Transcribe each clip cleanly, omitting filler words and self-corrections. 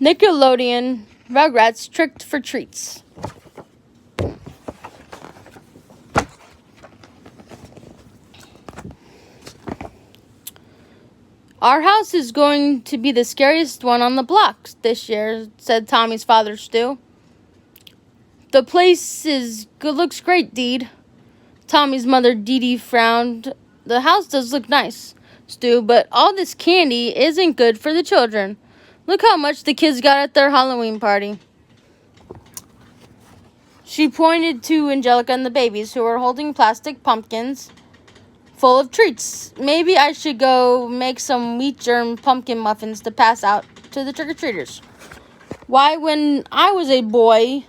Nickelodeon Rugrats Tricked for Treats. Our house is going to be the scariest one on the block this year, said Tommy's father, Stu. The place looks great, Deed. Tommy's mother, Dee Dee, frowned. The house does look nice, Stu, but all this candy isn't good for the children. Look how much the kids got at their Halloween party. She pointed to Angelica and the babies, who were holding plastic pumpkins full of treats. Maybe I should go make some wheat germ pumpkin muffins to pass out to the trick-or-treaters. Why, when I was a boy,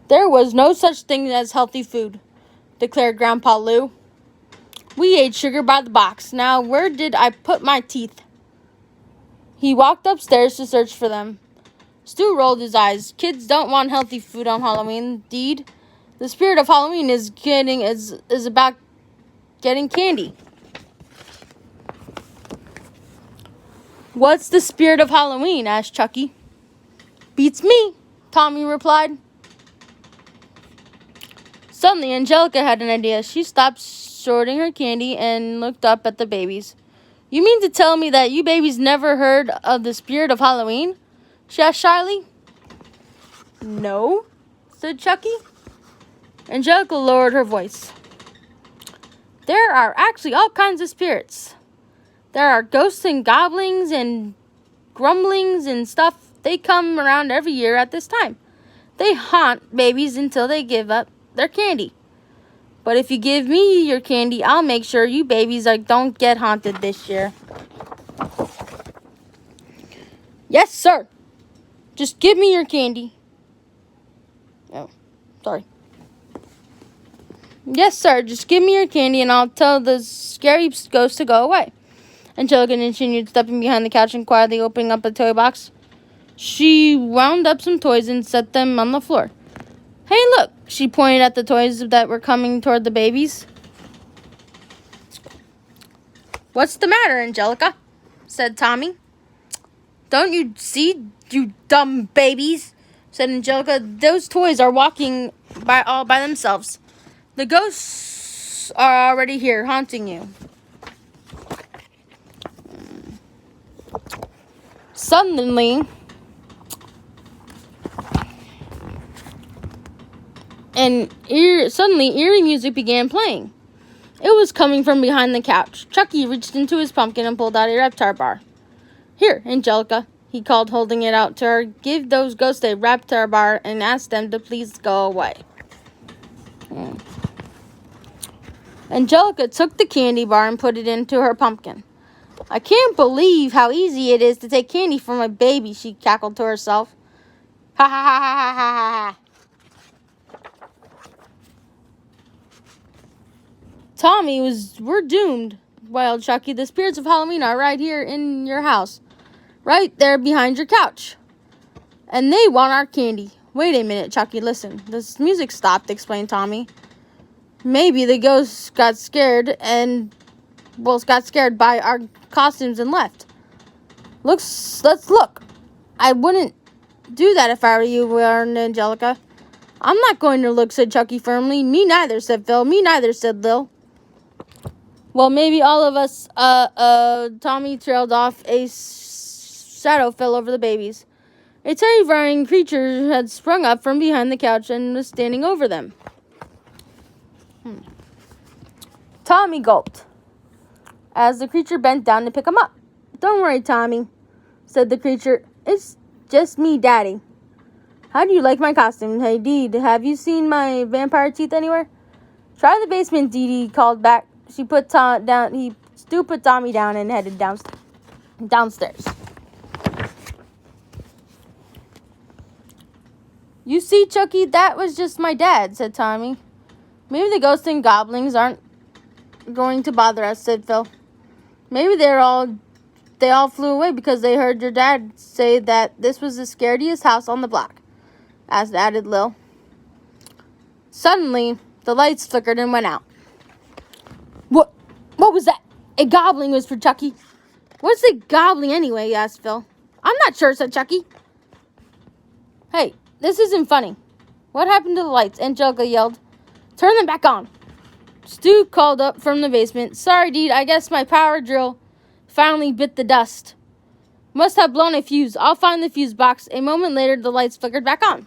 there was no such thing as healthy food, declared Grandpa Lou. We ate sugar by the box. Now, where did I put my teeth? He walked upstairs to search for them. Stu rolled his eyes. Kids don't want healthy food on Halloween, Deed. The spirit of Halloween is about getting candy. What's the spirit of Halloween? Asked Chucky. Beats me, Tommy replied. Suddenly, Angelica had an idea. She stopped sorting her candy and looked up at the babies. You mean to tell me that you babies never heard of the spirit of Halloween? She asked shyly. No, said Chucky. Angelica lowered her voice. There are actually all kinds of spirits. There are ghosts and goblins and grumblings and stuff. They come around every year at this time. They haunt babies until they give up their candy. But if you give me your candy, I'll make sure you babies don't get haunted this year. Yes, sir. Just give me your candy. Oh, sorry. Yes, sir. Just give me your candy and I'll tell the scary ghost to go away. Angelica continued stepping behind the couch and quietly opening up a toy box. She wound up some toys and set them on the floor. Hey, look, she pointed at the toys that were coming toward the babies. What's the matter, Angelica? Said Tommy. Don't you see, you dumb babies? Said Angelica. Those toys are walking all by themselves. The ghosts are already here, haunting you. Suddenly, eerie music began playing. It was coming from behind the couch. Chucky reached into his pumpkin and pulled out a Reptar bar. Here, Angelica, he called, holding it out to her. Give those ghosts a Reptar bar and ask them to please go away. Angelica took the candy bar and put it into her pumpkin. I can't believe how easy it is to take candy from a baby, she cackled to herself. Ha ha ha ha ha ha ha. Tommy, we're doomed, wailed Chucky. The spirits of Halloween are right here in your house. Right there behind your couch. And they want our candy. Wait a minute, Chucky, listen. This music stopped, explained Tommy. Maybe the ghosts got scared by our costumes and left. Let's look. I wouldn't do that if I were you, warned Angelica. I'm not going to look, said Chucky firmly. Me neither, said Phil. Me neither, said Lil. Well, maybe all of us, Tommy trailed off. A shadow fell over the babies. A terrifying creature had sprung up from behind the couch and was standing over them. Tommy gulped as the creature bent down to pick him up. Don't worry, Tommy, said the creature. It's just me, Daddy. How do you like my costume? Hey, Dee, have you seen my vampire teeth anywhere? Try the basement, Dee Dee called back. Stu put Tommy down and headed downstairs. You see, Chucky, that was just my dad, said Tommy. Maybe the ghosts and goblins aren't going to bother us, said Phil. Maybe they all flew away because they heard your dad say that this was the scariest house on the block, added Lil. Suddenly, the lights flickered and went out. What was that? A goblin, whispered Chucky. What's a goblin anyway? Asked Phil. I'm not sure, said Chucky. Hey, this isn't funny. What happened to the lights? Angelica yelled. Turn them back on. Stu called up from the basement. Sorry, Dede, I guess my power drill finally bit the dust. Must have blown a fuse. I'll find the fuse box. A moment later, the lights flickered back on.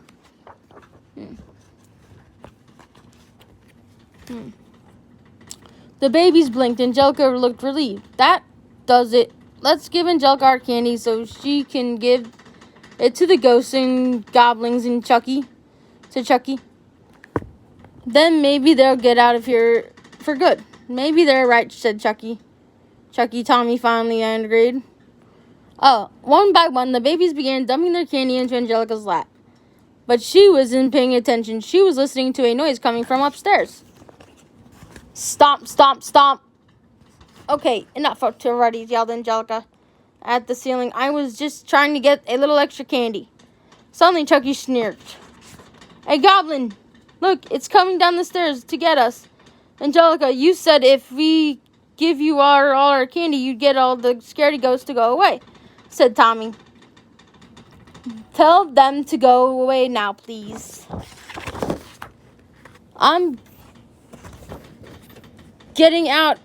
The babies blinked. Angelica looked relieved. That does it. Let's give Angelica our candy so she can give it to the ghosts and goblins and Chucky. To Chucky. Then maybe they'll get out of here for good. Maybe they're right, said Chucky. Tommy finally agreed. One by one, the babies began dumping their candy into Angelica's lap. But she wasn't paying attention. She was listening to a noise coming from upstairs. Stomp, stomp, stomp. Okay, enough already, yelled Angelica at the ceiling. I was just trying to get a little extra candy. Suddenly, Chucky sneered. A goblin! Look, it's coming down the stairs to get us. Angelica, you said if we give you all our candy, you'd get all the scaredy ghosts to go away, said Tommy. Tell them to go away now, please. I'm getting out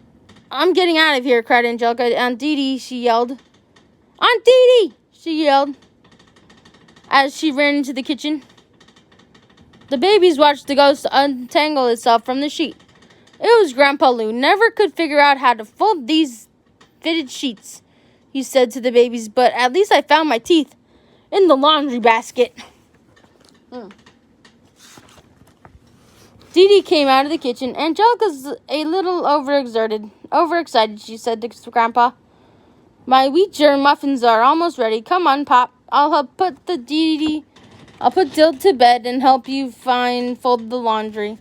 of here, cried Angelica. Aunt Dede, she yelled. Aunt Dede, she yelled as she ran into the kitchen. The babies watched the ghost untangle itself from the sheet. It was Grandpa Lou. Never could figure out how to fold these fitted sheets, he said to the babies, but at least I found my teeth in the laundry basket. Dede came out of the kitchen. Angelica's a little overexcited, she said to Grandpa. My wheat germ muffins are almost ready. Come on, Pop. I'll put Dill to bed and help you fold the laundry.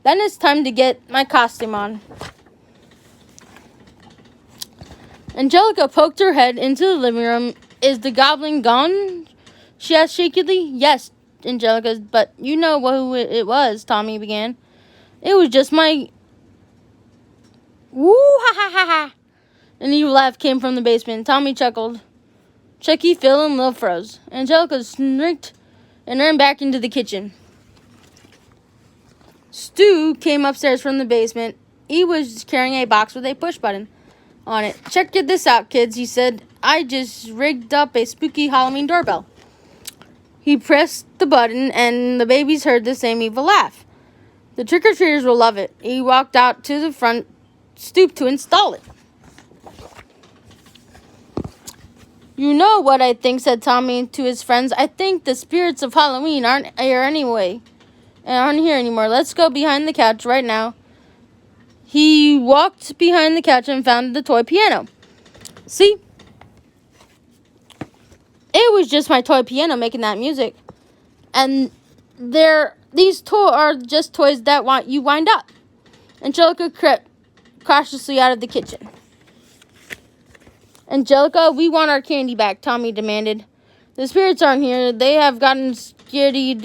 Then it's time to get my costume on. Angelica poked her head into the living room. Is the goblin gone? She asked shakily. Yes, Angelica, but you know who it was, Tommy began. It was just my... Woo, ha, ha, ha, ha. An evil laugh came from the basement. Tommy chuckled. Chucky, Phil, and Lil froze. Angelica snicked and ran back into the kitchen. Stu came upstairs from the basement. He was carrying a box with a push button on it. Check this out, kids, he said. I just rigged up a spooky Halloween doorbell. He pressed the button, and the babies heard the same evil laugh. The trick-or-treaters will love it. He walked out to the front stoop to install it. You know what I think, said Tommy to his friends. I think the spirits of Halloween aren't here anymore. Let's go behind the couch right now. He walked behind the couch and found the toy piano. See? It was just my toy piano making that music. And these are just toys that you wind up. Angelica crept cautiously out of the kitchen. Angelica, we want our candy back, Tommy demanded. The spirits aren't here. They have gotten scaredy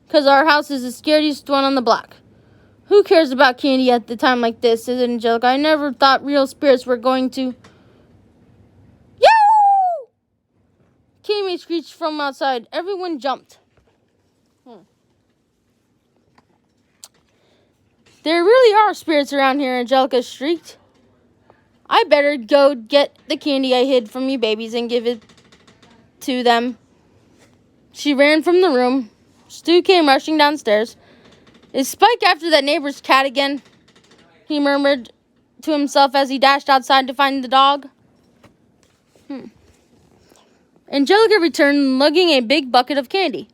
because our house is the scariest one on the block. Who cares about candy at the time like this, said Angelica. I never thought real spirits were going to... Yoo! Came a screech from outside. Everyone jumped. There really are spirits around here, Angelica shrieked. I better go get the candy I hid from you babies and give it to them. She ran from the room. Stu came rushing downstairs. Is Spike after that neighbor's cat again? He murmured to himself as he dashed outside to find the dog. Angelica returned, lugging a big bucket of candy.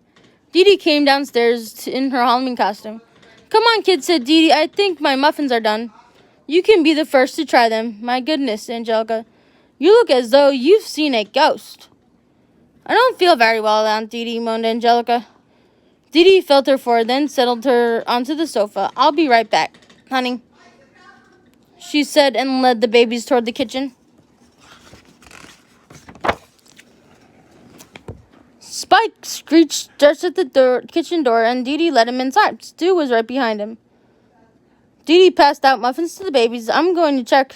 Dede came downstairs in her Halloween costume. Come on, kids, said Dede. I think my muffins are done. You can be the first to try them. My goodness, Angelica. You look as though you've seen a ghost. I don't feel very well, Aunt Dede, moaned Angelica. Dede felt her forward, then settled her onto the sofa. I'll be right back, honey, she said, and led the babies toward the kitchen. Spike screeched just at the kitchen door, and Dede let him inside. Stu was right behind him. Dede passed out muffins to the babies. I'm going to check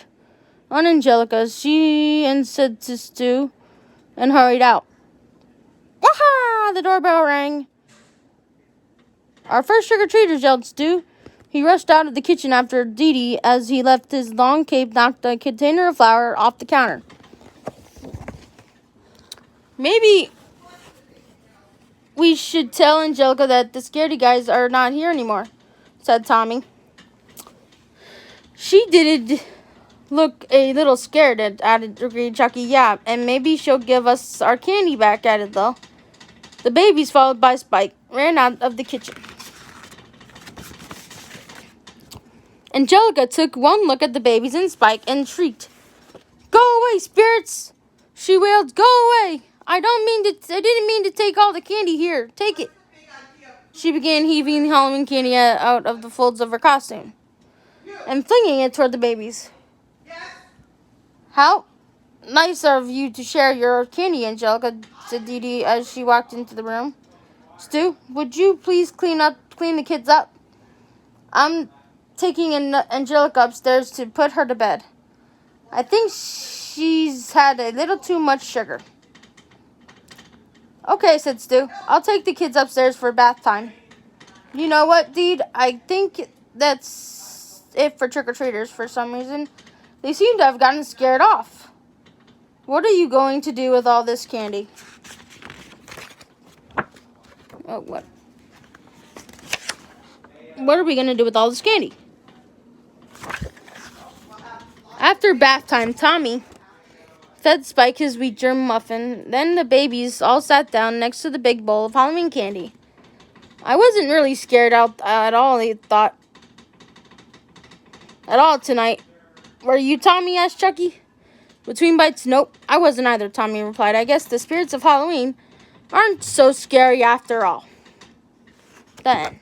on Angelica. She and said to Stu and hurried out. Waha! The doorbell rang. Our first trick-or-treaters, yelled Stu. He rushed out of the kitchen after Dee Dee as he left his long cape knocked a container of flour off the counter. Maybe we should tell Angelica that the scaredy guys are not here anymore, said Tommy. She did look a little scared, agreed Chucky. Yeah, and maybe she'll give us our candy back, added Lil. The babies, followed by Spike, ran out of the kitchen. Angelica took one look at the babies and Spike and shrieked, "Go away, spirits!" She wailed, "Go away! I didn't mean to take all the candy here. Take it." She began heaving the Halloween candy out of the folds of her costume and flinging it toward the babies. "How nice of you to share your candy, Angelica," said Dee Dee as she walked into the room. "Stu, would you please clean the kids up? I'm taking Angelica upstairs to put her to bed. I think she's had a little too much sugar." "Okay," said Stu. "I'll take the kids upstairs for bath time." "You know what, Deed? I think that's it for trick-or-treaters for some reason. They seem to have gotten scared off. What are you going to do with all this candy?" "Oh, what? What are we going to do with all this candy?" After bath time, Tommy fed Spike his wheat germ muffin. Then the babies all sat down next to the big bowl of Halloween candy. "I wasn't really scared out at all," he thought. "At all tonight. Were you, Tommy?" asked Chucky. Between bites, "Nope, I wasn't either," Tommy replied. "I guess the spirits of Halloween aren't so scary after all." The end.